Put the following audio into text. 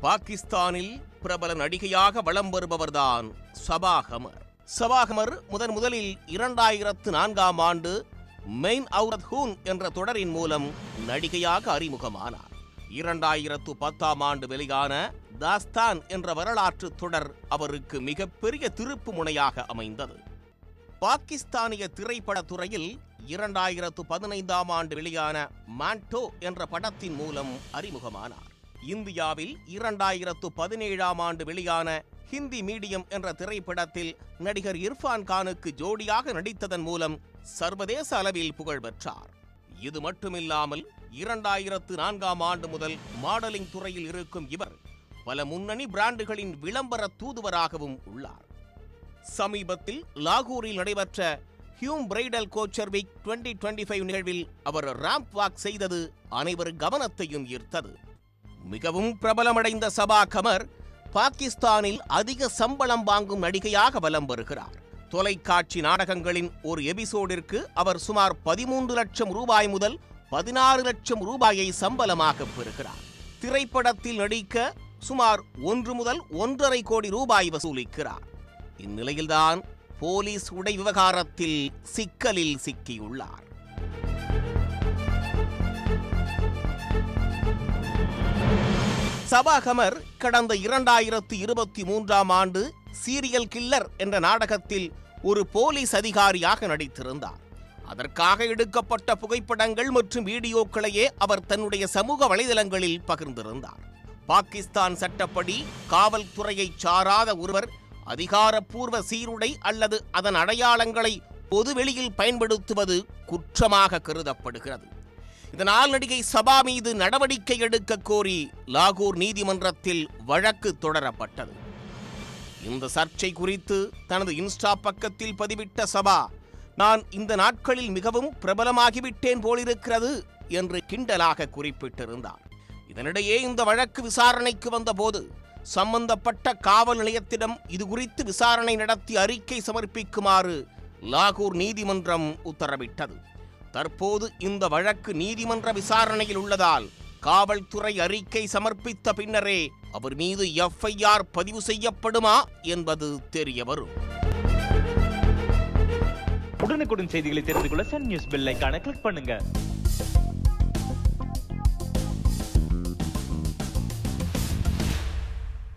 பாகிஸ்தானில் பிரபல நடிகையாக வலம் வருபவர்தான் சபா கமர். சபா கமர் முதலில் 2004ஆம் ஆண்டு மெயின் அவுரத் ஹூன் என்ற தொடரின் மூலம் நடிகையாக அறிமுகமானார். 2010ஆம் ஆண்டு வெளியான தாஸ்தான் என்ற வரலாற்று தொடர் அவருக்கு மிகப்பெரிய திருப்பு முனையாக அமைந்தது. பாகிஸ்தானிய திரைப்பட துறையில் 2015ஆம் ஆண்டு வெளியான மாண்டோ என்ற படத்தின் மூலம் அறிமுகமானார். இந்தியாவில் 2017ஆம் ஆண்டு வெளியான ஹிந்தி மீடியம் என்ற திரைப்படத்தில் நடிகர் இர்ஃபான் கானுக்கு ஜோடியாக நடித்ததன் மூலம் சர்வதேச அளவில் புகழ் பெற்றார். இது மட்டுமில்லாமல் 2004ஆம் ஆண்டு முதல் மாடலிங் துறையில் இருக்கும் இவர் பல முன்னணி பிராண்டுகளின் விளம்பர தூதுவராகவும் உள்ளார். சமீபத்தில் லாகூரில் நடைபெற்ற ஹியூம் பிரைடல் கோச்சர் வீக் 2025 நிகழ்வில் அவர் ராம்ப் வாக் செய்தது அனைவர் கவனத்தையும் ஈர்த்தது. மிகவும் பிரபலமடைந்த சபா கமர் பாகிஸ்தானில் அதிக சம்பளம் வாங்கும் நடிகையாக வலம் வருகிறார். தொலைக்காட்சி நாடகங்களின் ஒரு எபிசோடிற்கு அவர் சுமார் 13 லட்சம் ரூபாய் முதல் 16 லட்சம் ரூபாயை சம்பளமாக பெறுகிறார். திரைப்படத்தில் நடிக்க சுமார் 1 முதல் 1.5 கோடி ரூபாய் வசூலிக்கிறார். இந்நிலையில்தான் போலீஸ் உடை விவகாரத்தில் சிக்கலில் சிக்கியுள்ளார். சபா கமர் கடந்த 2023ஆம் ஆண்டு சீரியல் கில்லர் என்ற நாடகத்தில் ஒரு போலீஸ் அதிகாரியாக நடித்திருந்தார். அதற்காக எடுக்கப்பட்ட புகைப்படங்கள் மற்றும் வீடியோக்களையே அவர் தன்னுடைய சமூக வலைதளங்களில் பகிர்ந்திருந்தார். பாகிஸ்தான் சட்டப்படி காவல்துறையை சாராத ஒருவர் அதிகாரப்பூர்வ சீருடை அல்லது அதன் அடையாளங்களை பொதுவெளியில் பயன்படுத்துவது குற்றமாக கருதப்படுகிறது. இதனால் நடிகை சபா மீது நடவடிக்கை எடுக்க கோரி லாகூர் நீதிமன்றத்தில் வழக்கு தொடரப்பட்டது. இந்த சர்ச்சை குறித்து தனது இன்ஸ்டா பக்கத்தில் பதிவிட்ட சபா, நான் இந்த நாட்களில் மிகவும் பிரபலமாகிவிட்டேன் போலிருக்கிறது என்று கிண்டலாக குறிப்பிட்டிருந்தார். இதனிடையே இந்த வழக்கு விசாரணைக்கு வந்தபோது சம்பந்தப்பட்ட காவல் நிலையத்திடம் இதுகுறித்து விசாரணை நடத்தி அறிக்கை சமர்ப்பிக்குமாறு லாகூர் நீதிமன்றம் உத்தரவிட்டது. தற்போது இந்த வழக்கு நீதிமன்ற விசாரணையில் உள்ளதால் காவல்துறை அறிக்கை சமர்ப்பித்த பின்னரே அவர் மீது FIR பதிவு செய்யப்படுமா என்பது தெரிய வரும். உடனுக்குடன் செய்திகளை தெரிந்து கொள்ள சன் நியூஸ் பெல் ஐகானை கிளிக் பண்ணுங்க.